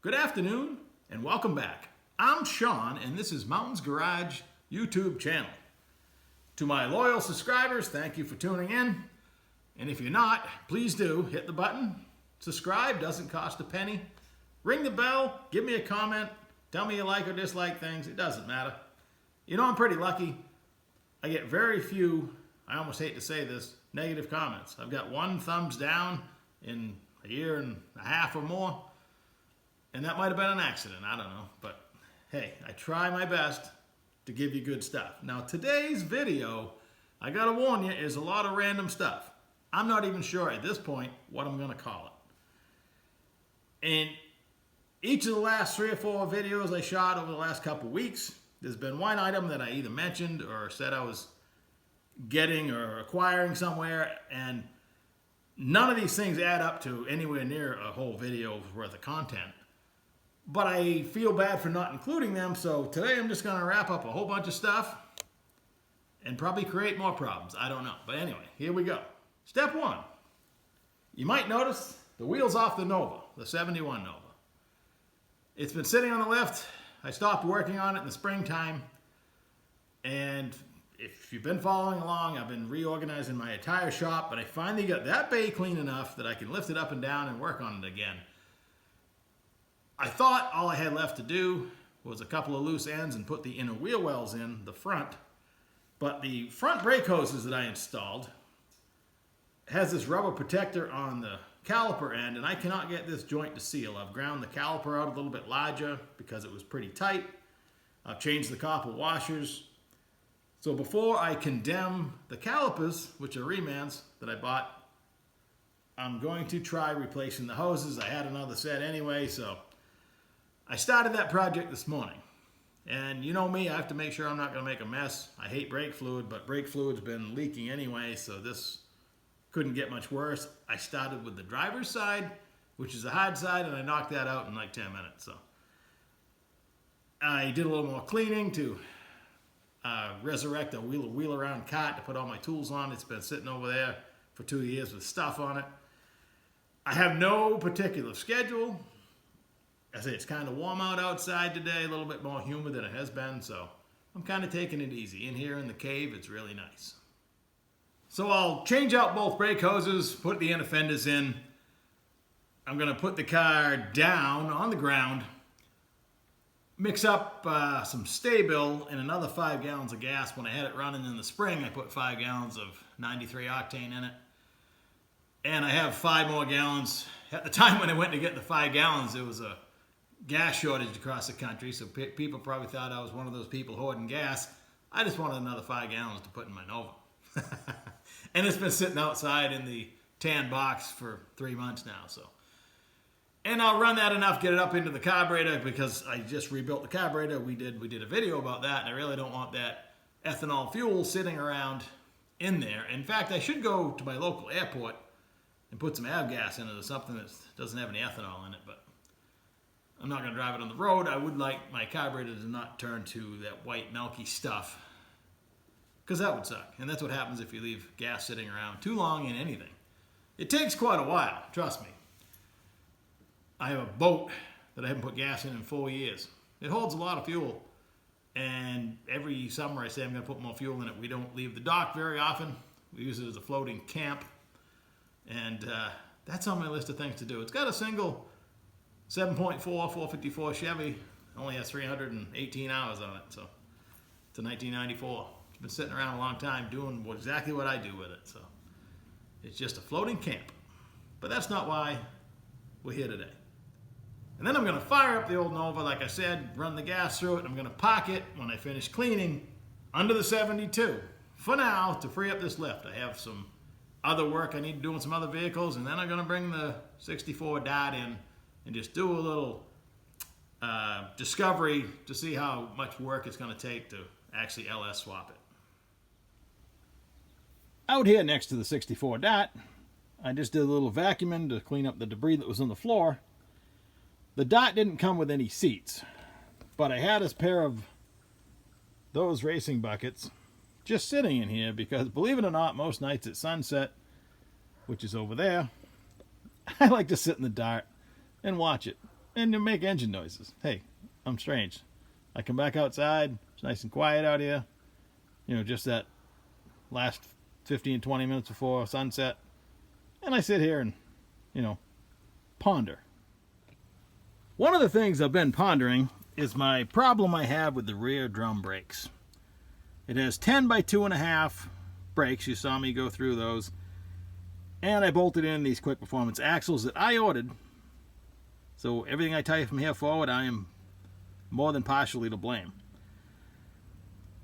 Good afternoon and welcome back. I'm Sean and this is Mountains Garage YouTube channel. To my loyal subscribers, thank you for tuning in. And if you're not, please do hit the button. Subscribe, doesn't cost a penny. Ring the bell, give me a comment, tell me you like or dislike things, it doesn't matter. You know, I'm pretty lucky. I get very few, I almost hate to say this, negative comments. I've got one thumbs down in a year and a half or more. And that might have been an accident, I don't know. But hey, I try my best to give you good stuff. Now today's video, I gotta warn you, is a lot of random stuff. I'm not even sure at this point what I'm gonna call it. In each of the last 3 or 4 videos I shot over the last couple weeks, there's been one item that I either mentioned or said I was getting or acquiring somewhere, and none of these things add up to anywhere near a whole video's worth of content. But I feel bad for not including them, so today I'm just going to wrap up a whole bunch of stuff and probably create more problems. I don't know. But anyway, here we go. Step 1. You might notice the wheel's off the Nova, the 71 Nova. It's been sitting on the lift. I stopped working on it in the springtime. And if you've been following along, I've been reorganizing my entire shop, but I finally got that bay clean enough that I can lift it up and down and work on it again. I thought all I had left to do was a couple of loose ends and put the inner wheel wells in the front. But the front brake hoses that I installed has this rubber protector on the caliper end, and I cannot get this joint to seal. I've ground the caliper out a little bit larger because it was pretty tight. I've changed the copper washers. So before I condemn the calipers, which are remans that I bought, I'm going to try replacing the hoses. I had another set anyway, so I started that project this morning. And you know me, I have to make sure I'm not going to make a mess. I hate brake fluid, but brake fluid's been leaking anyway, so this couldn't get much worse. I started with the driver's side, which is the hard side, and I knocked that out in like 10 minutes. So I did a little more cleaning to resurrect a wheel around cart to put all my tools on. It's been sitting over there for 2 years with stuff on it. I have no particular schedule. I say it's kind of warm out outside today, a little bit more humid than it has been, so I'm kind of taking it easy. In here in the cave, it's really nice. So I'll change out both brake hoses, put the inner fenders in. I'm going to put the car down on the ground, mix up some Sta-Bil and another 5 gallons of gas. When I had it running in the spring, I put 5 gallons of 93 octane in it. And I have 5 more gallons. At the time when I went to get the 5 gallons, there was a gas shortage across the country, so people probably thought I was one of those people hoarding gas. I just wanted another 5 gallons to put in my Nova. And it's been sitting outside in the tan box for 3 months now. So, and I'll run that enough, get it up into the carburetor, because I just rebuilt the carburetor. We did a video about that, and I really don't want that ethanol fuel sitting around in there. In fact, I should go to my local airport and put some avgas in it or something that doesn't have any ethanol in it, but I'm not going to drive it on the road. I would like my carburetor to not turn to that white milky stuff, because that would suck. And that's what happens if you leave gas sitting around too long in anything. It takes quite a while, trust me. I have a boat that I haven't put gas in 4 years. It holds a lot of fuel, and every summer I say I'm going to put more fuel in it. We don't leave the dock very often. We use it as a floating camp, and that's on my list of things to do. It's got a single 7.4 454 Chevy. It only has 318 hours on it, so it's a 1994. It's been sitting around a long time doing exactly what I do with it. So it's just a floating camp. But that's not why we're here today. And then I'm going to fire up the old Nova, like I said, run the gas through it. I'm going to park it when I finish cleaning under the 72 for now to free up this lift. I have some other work I need to do on some other vehicles, and then I'm going to bring the 64 Dart in and just do a little discovery to see how much work it's going to take to actually LS swap it. Out here next to the 64 Dart, I just did a little vacuuming to clean up the debris that was on the floor. The Dart didn't come with any seats, but I had a pair of those racing buckets just sitting in here because, believe it or not, most nights at sunset, which is over there, I like to sit in the Dart and watch it. and to make engine noises. Hey, I'm strange. I come back outside, it's nice and quiet out here. You know, just that last 15, 20 minutes before sunset. And I sit here and, you know, ponder. One of the things I've been pondering is my problem I have with the rear drum brakes. It has 10 by 2.5 brakes. You saw me go through those. And I bolted in these quick performance axles that I ordered. So everything I tell you from here forward, I am more than partially to blame.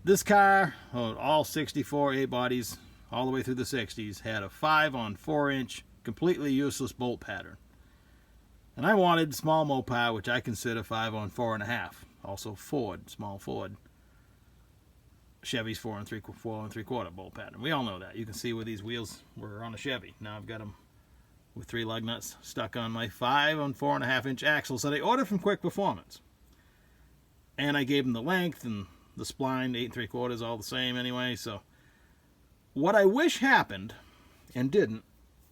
This car, all 64 A-bodies, all the way through the 60s, had a 5 on 4-inch, completely useless bolt pattern. And I wanted small Mopar, which I consider 5 on 4.5. Also Ford, small Ford. Chevy's 4 and 3/4 bolt pattern. We all know that. You can see where these wheels were on a Chevy. Now I've got them with 3 lug nuts stuck on my 5 on 4.5-inch axles that I ordered from Quick Performance. And I gave them the length and the spline, 8 3/4, all the same anyway. So what I wish happened and didn't,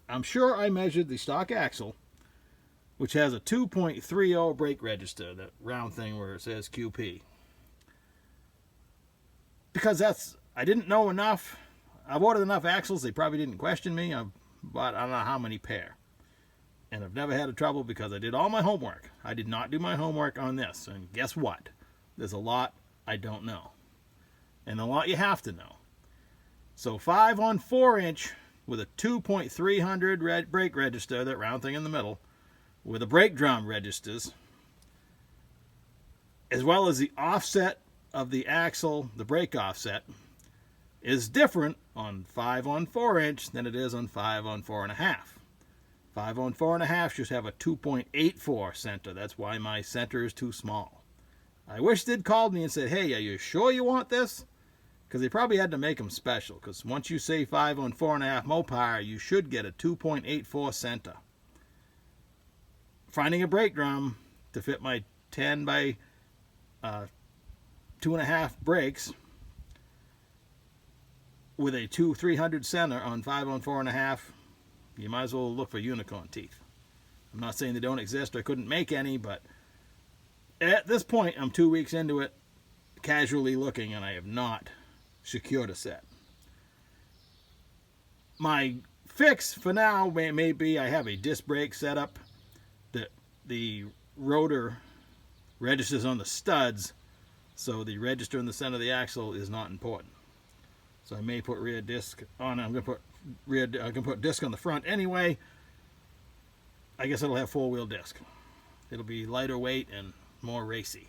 I'm sure I measured the stock axle, which has a 2.30 brake register, that round thing where it says QP. Because I didn't know enough. I've ordered enough axles, they probably didn't question me. I've bought I don't know how many pair. And I've never had a trouble because I did all my homework. I did not do my homework on this. And guess what? There's a lot I don't know. And a lot you have to know. So 5 on 4-inch with a 2.300 brake register, that round thing in the middle, with the brake drum registers, as well as the offset of the axle, the brake offset, is different on 5 on 4-inch than it is on 5 on 4.5. 5 on 4.5 should have a 2.84 center. That's why my center is too small. I wish they'd called me and said, hey, are you sure you want this? Because they probably had to make them special. Because once you say 5 on 4.5 Mopar, you should get a 2.84 center. Finding a brake drum to fit my 10 by 2.5 brakes with a 300 center on 5 on 4.5, you might as well look for unicorn teeth. I'm not saying they don't exist or couldn't make any, but at this point, I'm 2 weeks into it, casually looking, and I have not secured a set. My fix for now may be I have a disc brake setup that the rotor registers on the studs, so the register in the center of the axle is not important. So I may put rear disc on. I'm going to put disc on the front anyway. I guess it'll have 4-wheel disc. It'll be lighter weight and more racy.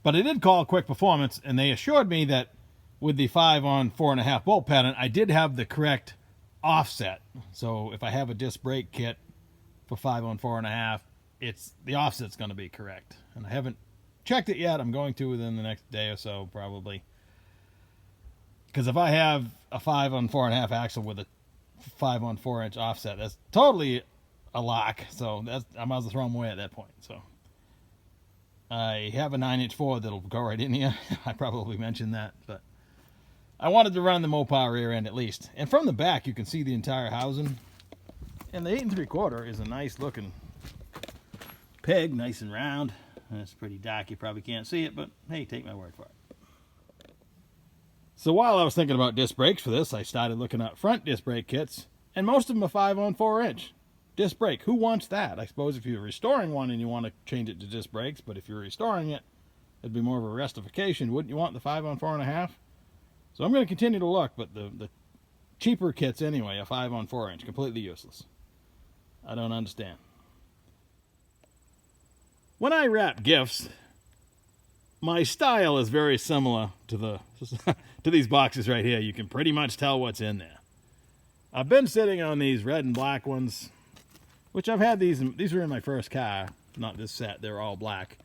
But I did call Quick Performance, and they assured me that with the 5 on 4.5 bolt pattern, I did have the correct offset. So if I have a disc brake kit for 5 on 4.5, the offset's going to be correct. And I haven't checked it yet. I'm going to within the next day or so, probably. Because if I have a 5 on 4.5 axle with a 5 on 4-inch offset, that's totally a lock. So I might as well throw them away at that point. So I have a 9-inch Ford that'll go right in here. I probably mentioned that, but I wanted to run the Mopar rear end at least. And from the back, you can see the entire housing. And the 8 3/4 is a nice looking peg, nice and round. And it's pretty dark, you probably can't see it, but hey, take my word for it. So while I was thinking about disc brakes for this, I started looking at front disc brake kits, and most of them are 5 on 4-inch. Disc brake, who wants that? I suppose if you're restoring one and you want to change it to disc brakes, but if you're restoring it, it'd be more of a restification. Wouldn't you want the 5 on 4.5? So I'm going to continue to look, but the cheaper kits anyway are 5 on 4-inch, completely useless. I don't understand. When I wrap gifts, my style is very similar to to these boxes right here. You can pretty much tell what's in there. I've been sitting on these red and black ones, which I've had these were in my first car, not this set, they're all black.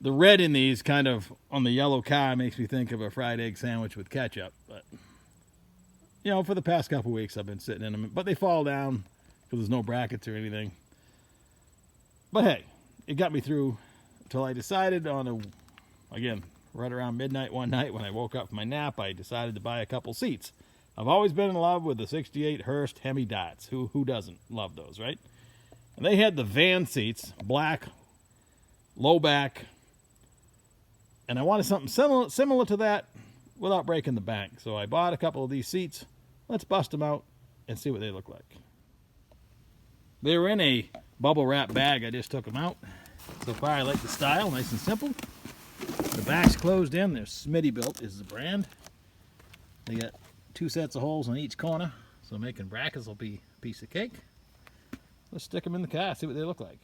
The red in these kind of on the yellow car makes me think of a fried egg sandwich with ketchup, but you know, for the past couple weeks I've been sitting in them, but they fall down because there's no brackets or anything. But hey, it got me through until I decided again, right around midnight one night when I woke up from my nap, I decided to buy a couple seats. I've always been in love with the 68 Hurst Hemi Dots. Who doesn't love those, right? And they had the van seats, black, low back, and I wanted something similar to that without breaking the bank. So I bought a couple of these seats. Let's bust them out and see what they look like. They were in a bubble wrap bag. I just took them out. So far, I like the style, nice and simple. The back's closed in. They're Smittybilt is the brand. They got 2 sets of holes on each corner, so making brackets will be a piece of cake. Let's stick them in the car, see what they look like.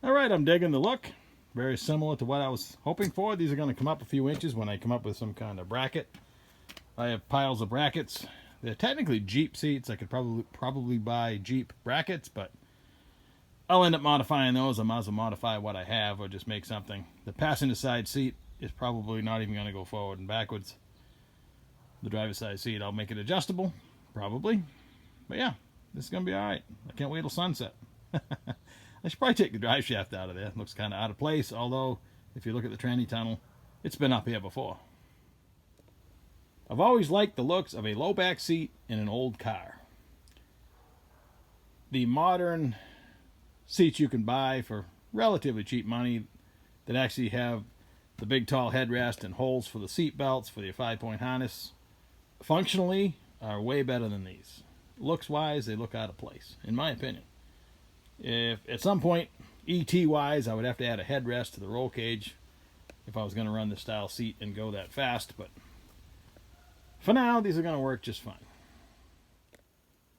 All right, I'm digging the look. Very similar to what I was hoping for. These are going to come up a few inches when I come up with some kind of bracket. I have piles of brackets. They're technically Jeep seats. I could probably buy Jeep brackets, but I'll end up modifying those. I might as well modify what I have or just make something. The passenger side seat is probably not even going to go forward and backwards. The driver's side seat, I'll make it adjustable, probably. But yeah, this is going to be all right. I can't wait till sunset. I should probably take the drive shaft out of there. It looks kind of out of place, although if you look at the tranny tunnel, it's been up here before. I've always liked the looks of a low back seat in an old car. The modern seats you can buy for relatively cheap money that actually have the big tall headrest and holes for the seat belts for your 5-point harness functionally are way better than these. Looks wise, they look out of place, in my opinion. If at some point, ET wise, I would have to add a headrest to the roll cage if I was going to run this style seat and go that fast, but for now, these are going to work just fine.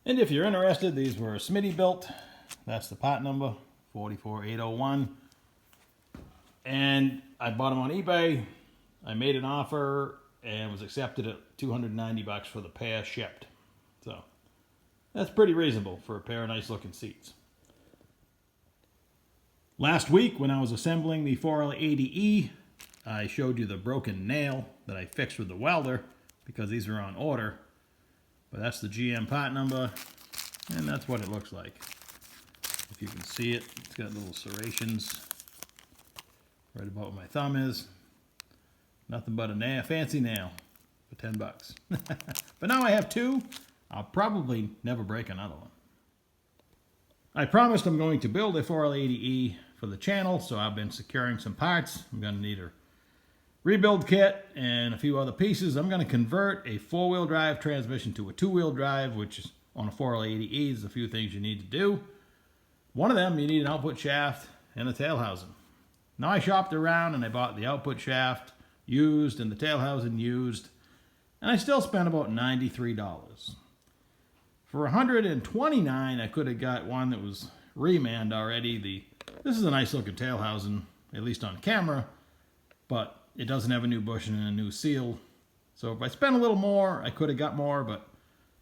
And if you're interested, these were Smittybilt. That's the part number, 44801. And I bought them on eBay. I made an offer and was accepted at $290 for the pair shipped. So that's pretty reasonable for a pair of nice looking seats. Last week when I was assembling the 4L80E, I showed you the broken nail that I fixed with the welder because these are on order. But that's the GM part number, and that's what it looks like. If you can see it, it's got little serrations right about where my thumb is. Nothing but a fancy nail for 10 bucks. But now I have 2. I'll probably never break another one. I promised I'm going to build a 4L80E for the channel, so I've been securing some parts. I'm going to need a rebuild kit and a few other pieces. I'm going to convert a 4-wheel drive transmission to a 2-wheel drive, which is on a 4L80E. There's a few things you need to do. One of them, you need an output shaft and a tail housing. Now I shopped around and I bought the output shaft used and the tail housing used, and I still spent about $93. For $129, I could have got one that was remanned already. This is a nice looking tail housing, at least on camera, but it doesn't have a new bushing and a new seal. So if I spent a little more, I could have got more, but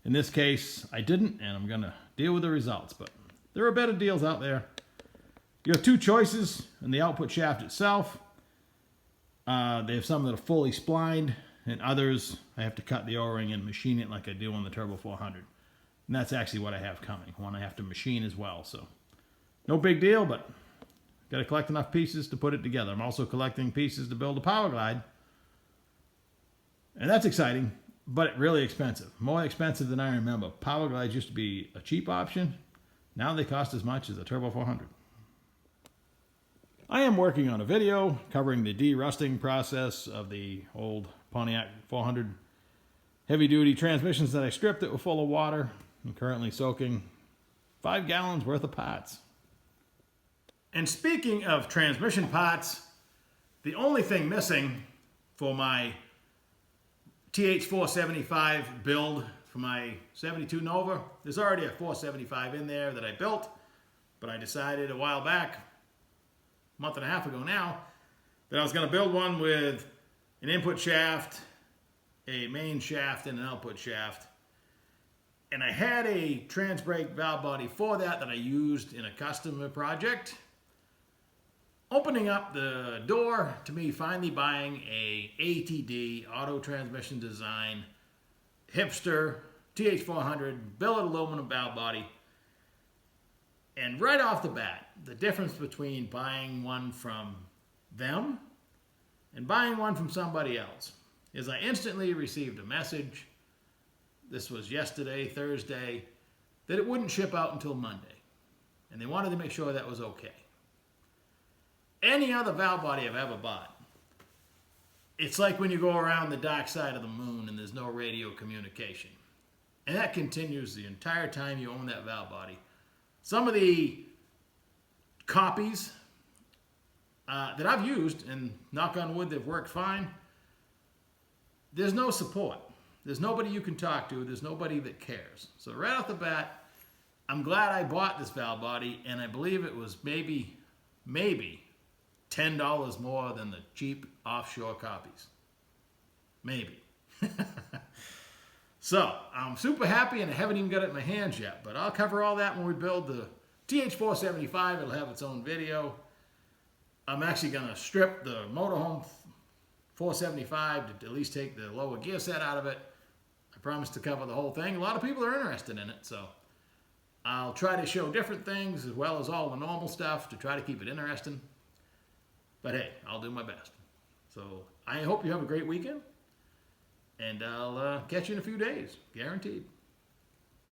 in this case, I didn't, and I'm going to deal with the results. But there are better deals out there. You have 2 choices in the output shaft itself. They have some that are fully splined, and others I have to cut the O-ring and machine it like I do on the Turbo 400. And that's actually what I have coming. One I have to machine as well. So no big deal, but got to collect enough pieces to put it together. I'm also collecting pieces to build a Power Glide. And that's exciting, but really expensive. More expensive than I remember. Power Glides used to be a cheap option. Now they cost as much as a Turbo 400. I am working on a video covering the de-rusting process of the old Pontiac 400 heavy-duty transmissions that I stripped that were full of water. I'm currently soaking 5 gallons worth of parts. And speaking of transmission parts, the only thing missing for my TH475 build for my 72 Nova, there's already a 475 in there that I built, but I decided a while back, a month and a half ago now, that I was going to build one with an input shaft, a main shaft, and an output shaft. And I had a trans brake valve body for that I used in a customer project. Opening up the door to me finally buying a ATD, auto transmission design, hipster, TH400, billet aluminum valve body. And right off the bat, the difference between buying one from them and buying one from somebody else is I instantly received a message, this was yesterday, Thursday, that it wouldn't ship out until Monday. And they wanted to make sure that was okay. Any other valve body I've ever bought, it's like when you go around the dark side of the moon and there's no radio communication. And that continues the entire time you own that valve body. Some of the copies that I've used, and knock on wood, they've worked fine, there's no support. There's nobody you can talk to. There's nobody that cares. So right off the bat, I'm glad I bought this valve body, and I believe it was maybe $10 more than the cheap offshore copies. Maybe. So, I'm super happy, and I haven't even got it in my hands yet, but I'll cover all that when we build the TH475. It'll have its own video. I'm actually going to strip the motorhome 475 to at least take the lower gear set out of it. I promise to cover the whole thing. A lot of people are interested in it, so I'll try to show different things as well as all the normal stuff to try to keep it interesting. But hey, I'll do my best. So I hope you have a great weekend, and I'll catch you in a few days, guaranteed.